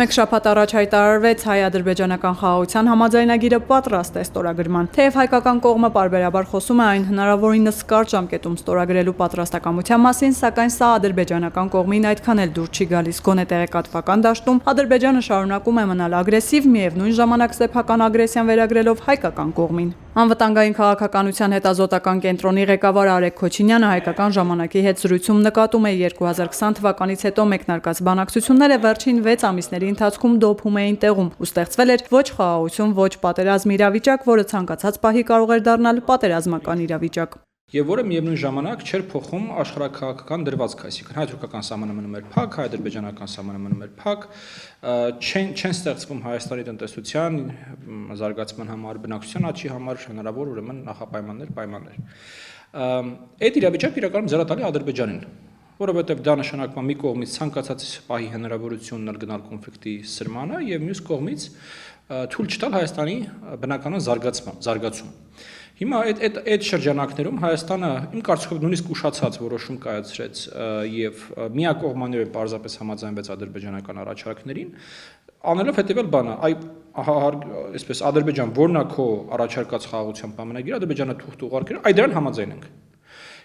Մեկ շաբաթ առաջ հայտարարվեց հայ-ադրբեջանական խաղաղության համաձայնագիրը պատրաստ է ստորագրման։ Թեև հայկական կողմը պարբերաբար խոսում է այն հնարավորինս կարճ ժամկետում ստորագրելու պատրաստակամության մասին, սակայն սա ադրբեջանական կողմին այդքան էլ դուր չի գալիս։ Գոնե տեղեկատվական դաշտում Ադրբեջանը շարունակում է մնալ ագրեսիվ, միևնույն ժամանակ սեփական ագրեսիան վերագրելով հայկական կողմին։ Անվտանգային քաղաքականության հետազոտական կենտրոնի ղեկավար Արեգ Քոչինյանը հայկական ժամանակի հետ զրույցում նկատում է 2020 թվականից հետո մեկնարկած բանակցությունները վերջին 6 ամիսների ընթացքում դոփում էին տեղում ու ստեղծվել էր ոչ խաղաղություն, ոչ պատերազմ իրավիճակ, որը ցանկացած պահի կարող էր դառնալ պատերազմական իրավիճակ։ Եվ որը միևնույն ժամանակ չէր փոխում աշխարհաքաղաքական դրվածքը, այսինքն հայ-թուրքական սահմանը մնում էր փակ, հայ-ադրբեջանական սահմանը մնում էր փակ, չեն ստեղծվում Հայաստանի տնտեսության զարգացման համար, բնակչության աճի համար հնարավոր ուրեմն նախապայմաններ։ Այդ իրավիճակը իրականում զրատալի Ադրբեջանին, որովհետև դա նշանակում է մի կողմից ցանկացած պահի հնարավորությունն գնալ կոնֆլիկտի սրմանը եւ մյուս կողմից թույլ չտալ Հայաստանի բնականon զարգացում։ Հիմա այդ շրջանակներում Հայաստանը իմ կարծիքով նույնիսկ ուշացած որոշում կայացրեց եւ միակողմանիորեն պարզապես համաձայնվեց ադրբեջանական առաջարկներին, անելով հետեւյալ բանը, այսպես Ադրբեջան որն է քո առաջարկած խաղաղության պայմանագիրը, Ադրբեջանը թուղթ ուղարկել, այ դրան համաձայնենք։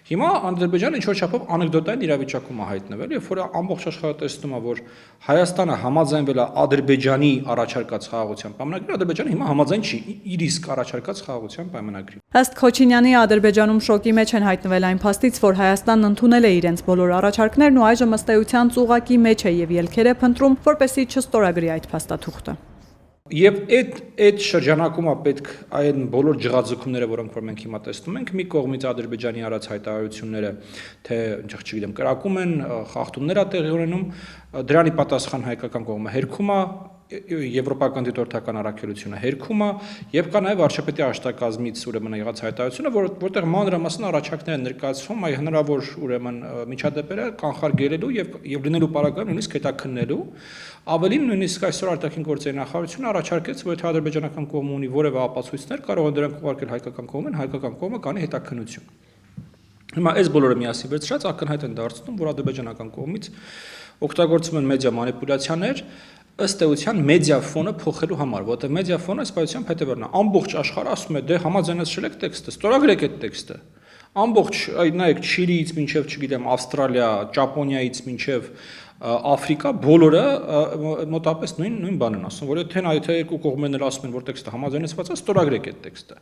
Հիմա Ադրբեջանը ինչ-որ չափով անեկդոտային իրավիճակում է հայտնվել, երբ որ ամբողջ աշխարհը տեսնում է, որ Հայաստանը համաձայնվել է Ադրբեջանի առաջարկած խաղաղության պայմանագրին, Ադրբեջանը հիմա համաձայն չի իր իսկ առաջարկած խաղաղության պայմանագրին։ Ըստ Քոչինյանի, Ադրբեջանում շոկի մեջ են հայտնվել այն փաստից, որ Հայաստանն ընդունել է իրենց բոլոր առաջարկներն ու այժմ ըստ էության ծուղակի մեջ է եւ ելքեր է փնտրում, որպեսզի չստորագրի այդ փաստաթուղթը։ Եվ այդ շրջանակում է պետք այն բոլոր ջղաձգումները, որոնք որ մենք հիմա տեսնում ենք, մի կողմից Ադրբեջանի արած հայտարարությունները, թե չգիտեմ, կրակում են, խախտումներ է տեղի ունենում, դրանի պատասխան հայկական կողմը հերքում է, եվրոպական դիտորդական առաքելությունը հերքում է, եւ կա նաեւ վարչապետի աշտակազմից ուրեմն եղած հայտարարությունը, որտեղ մանրամասն առաջարկներ են ներկայացվում, այ հնարավոր ուրեմն միջադեպերը կանխարգելելու եւ լինելու պարագայում նույնիսկ հետաքննելու, ավելին նույնիսկ այսօր արտաքին գործերի նախարարությունը առաջարկեց, որ եթե ադրբեջանական կողմը ունի որևէ ապացույցներ, կարող են դրանք ուղարկել հայկական կողմին, հայկական կողմը կանի հետաքննություն։ Հիմա այս բոլորը միասին վերցրած ակնհայտ են դարձնում, որ ադրբեջանական կողմից օգտագործվում են մեդիա մանիպուլյացիաներ, ըստ էության մեդիա ֆոնը փոխելու համար, որտեղ մեդիա ֆոնը սպայության հետևերն է, ամբողջ աշխարհը ասում է, դե համաձայնեցրել եք տեքստը, ստորագրեք այդ տեքստը։ Ամբողջ, նայեք, Չիլիից մինչև, չգիտեմ, Ավստրալիա, Ճապոնիայից մինչև Աֆրիկա բոլորը մոտապես նույն բանն են ասում, որ եթե երկու կողմերն ասում են, որ տեքստը համաձայնեցված է, ստորագրեք այդ տեքստը։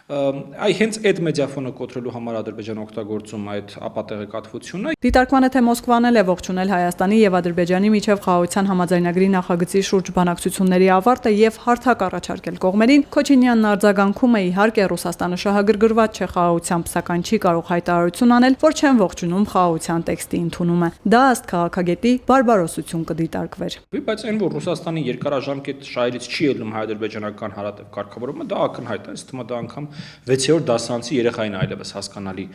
Այ հենց այդ մեդիաֆոնը կոտրելու համար Ադրբեջանը օգտագործում այդ ապատեղեկատվությունը։ Դիտարկմանը թե Մոսկվան էլ է ողջունել Հայաստանի եւ Ադրբեջանի միջև խաղաղության համաձայնագրի նախագծի շուրջ բանակցությունների ավարտը եւ հարթակ առաջարկել կողմերին, Քոչինյանն արձագանքում է, իհարկե Ռուսաստանը շահագրգռված չէ խաղաղությամբ, սակայն չի կարող հայտարարություն անել, որ չեն ողջունում խաղաղության տեքստի ընդունումը։ Դա ըստ քաղաքագետի բարբարոսություն կդիտարկվեր։ Բայց այն, որ Ռուսաստանի երկարաժամկետ շահերից չի ելնում հայ-ադրբեջանական հարատև կարգավորումը, դա ակնհայտ է, ըստ ում դա անգամ 6-րդ դասարանցի երեխային այլևս հասկանալի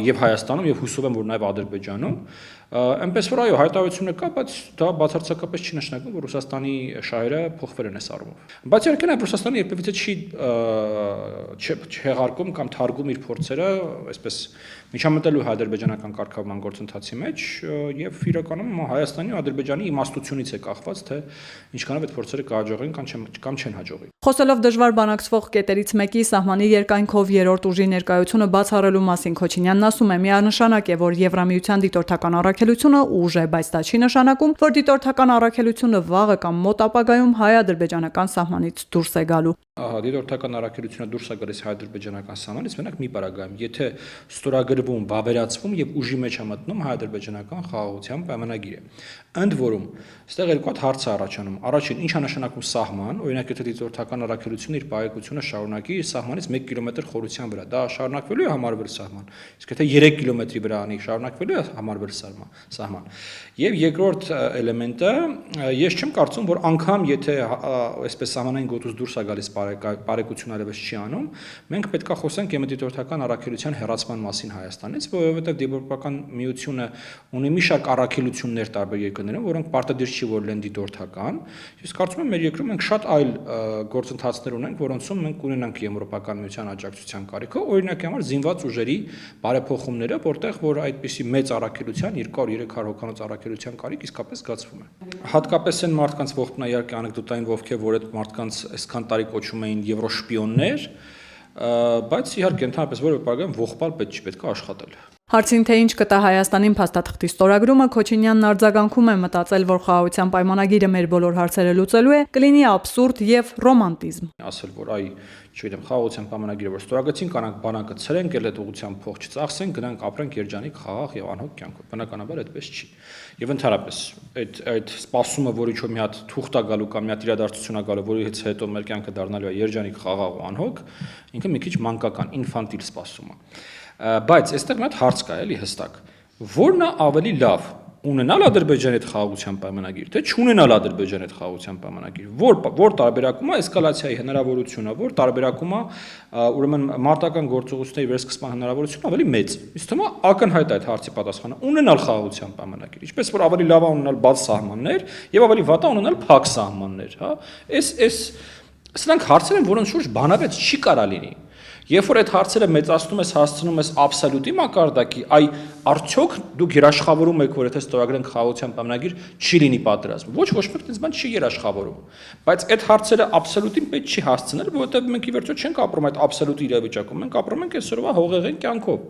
եւ Հայաստանում եւ հուսով եմ, որ նաեւ Ադրբեջանում, այնպես որ այո, հայտարարությունը կա, բայց դա բացարձակապես չի նշանակում, որ Ռուսաստանի շահերը փոխվել են այս առումով։ Բայց իհարկե նաեւ Ռուսաստանը երբևիցե չի հեղարկում կամ թարգում իր փորձերը, այսպես միջամտելու հայ-ադրբեջանական կարգավորման գործընթացի մեջ եւ իրականում Հայաստանի ու Ադրբեջանի իմաստությունից է կախված, թե ինչքանով այդ փորձերը կհաջողեն կամ չեն հաջողի։ Խոսելով դժվար բանակցվող կետերից մեկի սահմանի երկայնքով երրորդ ուժի ներկայությունը բացառելու մասին Քոչինյանն ասում է, միանշանակ է, որ Եվրամիության դիտորդական առաքելությունը ուժ է, բայց դա չի նշանակում, որ դիտորդական առաքելությունը վաղը կամ մոտ ապագայում հայ-ադրբեջանական սահմանից դուրս է գալու։ Դիտորդական առաքելությունը դուրս է գալիս հայ-ադրբեջանական սահմանից մենակ մի պարագայում, եթե ստորագրվում, վավերացվում եւ ուժի մեջ է մտնում հայ-ադրբեջանական խաղաղության պայմանագիրը։ Ընդ որում, այստեղ երկու հատ հարց է առաջանում։ Առաջին, ինչ է նշանակում սահման, օրինակ եթե դիտորդական առաքելությունը իր պայքարությունը շարունակի սահմանից 1 կիլոմետր խորության վրա, դա շարունակվելու է համարվել սահման։ Իսկ եթե 3 կիլոմետրի վրա անի, շարունակվելու է համարվել սահման։ Եվ երկրորդ էլեմենտը, ես չեմ կարծում, որ անգամ եթե այսպես սահմանային գոտուց դուրս է գալիս պարեկություն այլևս չի անում, մենք պետք է խոսենք դիտորդական առաքելության հեռացման մասին Հայաստանից, որովհետև Եվրոպական միությունը ունի մի շարք առաքելություններ տարբեր երկրներում, որոնք պարտադիր չի որ լինեն դիտորդական։ Ես կարծում եմ մեր երկրում մենք շատ այլ գործընթացներ ունենք, որոնցում մենք ունենանք Եվրոպական միության աջակցության կարիքը, օրինակի համար զինված ուժերի բարեփոխումները, որտեղ որ այդպիսի մեծ առաքելության 2 200-300 հոգանոց առաքելության կարիք իսկապես զգացվում է։ Հատկապես այն մարդկանց ողբնա իհարկե անեկդոտային ովքեր, որ այդ մարդկանց այսքան տարի կոչում էին եվրոշպիոններ, բայց իհարկե ընդհանրապես որևէ բան ողբալ պետք է աշխատել։ Հարցին թե ինչ կտա Հայաստանին փաստաթղթի ստորագրումը, Քոչինյանն արձագանքում է մտածել, որ խաղաղության պայմանագիրը մեր բոլոր հարցերը լուծելու է, կլինի աբսուրդ եւ ռոմանտիզմ։ Ասել, որ չգիտեմ, խաղաղության պայմանագիրը որ ստորագրեցին, կանանք բանակը ցրենք, ել այդ ուղղությամբ փող չծախսենք, գնանք ապրենք երջանիկ խաղաղ եւ անհոգ կյանքով։ Բնականաբար այդպես չի։ Եվ ընդհանրապես այդ սպասումը, որ ինչ-որ մի հատ թուղթ է գալու կամ մի հատ իրադարձություն է գալու, որից հետո մեր կյանքը դառնալու է երջանիկ խաղաղ ու անհոգ, ինքը մի քիչ մանկական, ինֆանտիլ սպասում է։ Բայց այստեղ մի հատ հարց կա, էլի հստակ։ Որն է ավելի լավ, ունենալ Ադրբեջանի հետ խաղաղության պայմանագիր, թե չունենալ Ադրբեջանի հետ խաղաղության պայմանագիր։ Որ տարբերակում է էսկալացիայի հնարավորությունը, որ տարբերակում է ուրեմն մարտական գործողությունների վերսկսման հնարավորությունը ավելի մեծ։ Իսկ թվում է ակնհայտ այդ հարցի պատասխանը ունենալ խաղաղության պայմանագիր։ Ինչպես որ ավելի լավ է ունենալ բաց սահմաններ եւ ավելի վատ է ունենալ փակ սահմաններ, հա։ Սրանք հարցեր են, որոնց շուրջ բանավեճ չի կարա լինի։ Երբ որ այդ հարցերը մեծացնում ես, հասցնում ես աբսոլյուտի մակարդակի, արդյոք դուք երաշխավորում եք, որ եթե ստորագրենք խաղաղության պայմանագիր, չի լինի պատերազմ։ Ոչ մեկ այդպես բան չի երաշխավորում։ Բայց այդ հարցերը աբսոլյուտին պետք չի հասցնել, որովհետև մենք ի վերջո չենք ապրում այդ աբսոլյուտ իրավիճակում, մենք ապրում ենք այսօրվա հողեղեն կյանքով։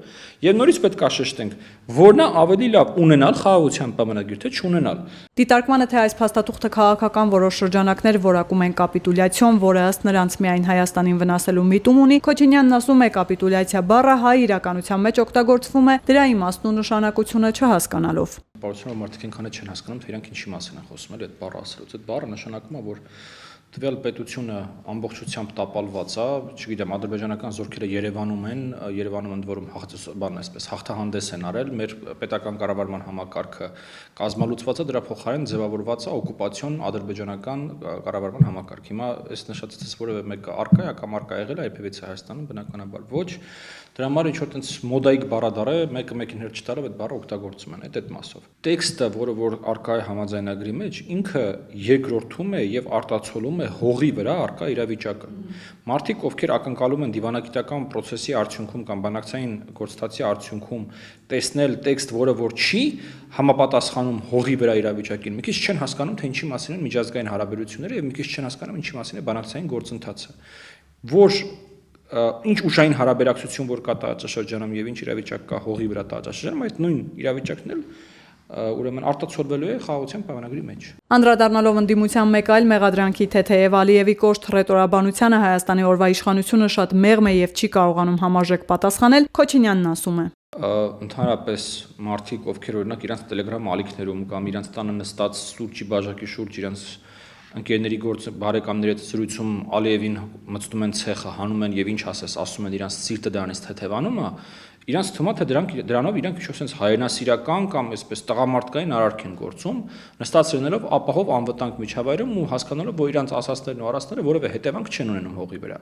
Եվ նորից պետք է շեշտենք, որն է ավելի լավ ունենալ խաղաղության պայմանագիր, թե չունենալ։ Դիտարկմանը թե այս փաստաթուղթը քաղաքական որոշ շրջանակներ որակում են կապիտուլյացիոն, որը ըստ նրանց միայն Հայաստանին վնասելու միտում ունի, Քոչինյանն ասում է կապիտուլյացիա բառը հայ իրականության մեջ օգտագործվում է դրա իմաստն ու նշանակությունը չհասկանալով։ Բարոյցանով մարդիկ այնքան չեն հասկանում, թե իրանք ինչի մասին են խոսում, այդ բառը ասելուց։ Այդ բառը նշանակում է, որ տվյալ պետությունը ամբողջությամբ տապալված է, չգիտեմ, ադրբեջանական զորքերը Երևանում են, ընդ որում հաղթահանդես են արել, մեր պետական կառավարման համակարգը կազմալուծված է, դրա փոխարեն ձևավորված է օկուպացիոն ադրբեջանական կառավարման համակարգ։ Հիմա այս նշածից որևէ մեկը արկա է կամ արկա եղել է երբևիցե Հայաստանում, բնականաբար ոչ։ Դրա համար ինչ որ տենց մոդայիկ բառադար է, մեկը մեկին հերթ չտալով այդ բառը օգտագործում են այդ մասով։ Տեքստը, որ արկա է համաձայնագրի մեջ, ինքը երկրորդում է եւ արտացոլում է հողի վրա արկա իրավիճակը։ Մարդիկ, ովքեր ակնկալում են դիվանագիտական process-ի արդյունքում կամ բանակցային գործընթացի արդյունքում տեսնել տեքստ, որը որ չի համապատասխանում հողի վրա իրավիճակին, մի քիչ չեն հասկանում, թե ինչի մասին են միջազգային հարաբերությունները եւ մի քիչ չեն հասկանում, ինչի մասին է բանակցային գործընթացը։ Որ ինչ ուժային հարաբերակցություն որ կա տարածաշրջանում եւ ինչ իրավիճակ կա հողի վրա տարածաշրջանում, այդ նույն իրավիճակն էլ ուրեմն արտացոլվելու է խաղաղության պայմանագրի մեջ։ Անդրադառնալով ընդդիմության մեկ այլ մեղադրանքի, թե թեև Ալիևի կոշտ ռետորաբանությանը Հայաստանի օրվա իշխանությունը շատ մեղմ է եւ չի կարողանում համարժեք պատասխանել, Քոչինյանն ասում է. Ընդհանրապես մարդիկ, ովքեր օրինակ իրանց Telegram ալիքներում կամ իրանց տանը նստած սուրճի բաժակի շուրջ իրանց ընկերների բարեկամների հետ զրույցում Ալիևին մտնում են ցեխը, հանում են եւ ինչ ասես, ասում են իրանց սիրտը դրանից թեթևանում է, իրանց թվում է թե դրանով իրանք ինչ-որ sense հայրենասիրական կամ այսպես տղամարդկային արարք են գործում, նստած լինելով ապահով անվտանգ միջավայրում ու հասկանալով, որ իրանց ասածներն ու արածները որևէ հետևանք չեն ունենում հողի վրա։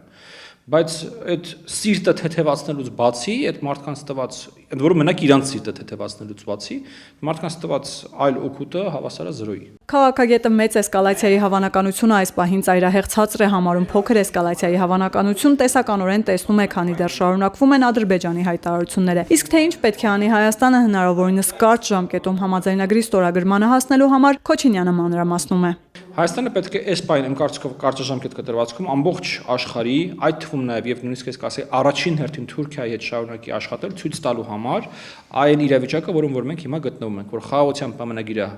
Բայց այդ սիրտը թեթևացնելուց բացի, այդ մարդկանց տված, ընդ որում մենակ իրանց սիրտը թեթևացնելուց բացի, մարդկանց տված այլ օգուտը հավասար է 0-ի։ Քաղաքագետը մեծ էսկալացիայի հավանականությունը այս պահին ծայրահեղ ցածր է համարում, փոքր էսկալացիայի հավանականություն տեսականորեն տեսնում է, քանի դեռ շարունակվում են Ադրբեջանի հայտարարությունները։ Իսկ թե ինչ պետք է անի Հայաստանը հնարավորինս կարճ ժամկետում համաձայնագրի ստորագրմանը հասնելու համար, Քոչինյանը մանրամասնում է։ Հայաստանը պետք է այս պայն իմ կարծիքով կարճաժամկետ կտրվածքում ամբողջ աշխարհի, այդ թվում նաև եւ նույնիսկ ես կասեի առաջին հերթին Թուրքիայի հետ շարունակի աշխատել ցույց տալու համար այն իրավիճակը, որում որ մենք հիմա գտնվում ենք, որ խաղաղության պայմանագիրը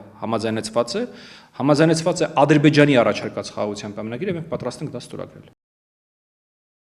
համաձայնեցված է Ադրբեջանի առաջարկած խաղաղության պայմանագիրը, մենք պատրաստ ենք դա ստորագրել։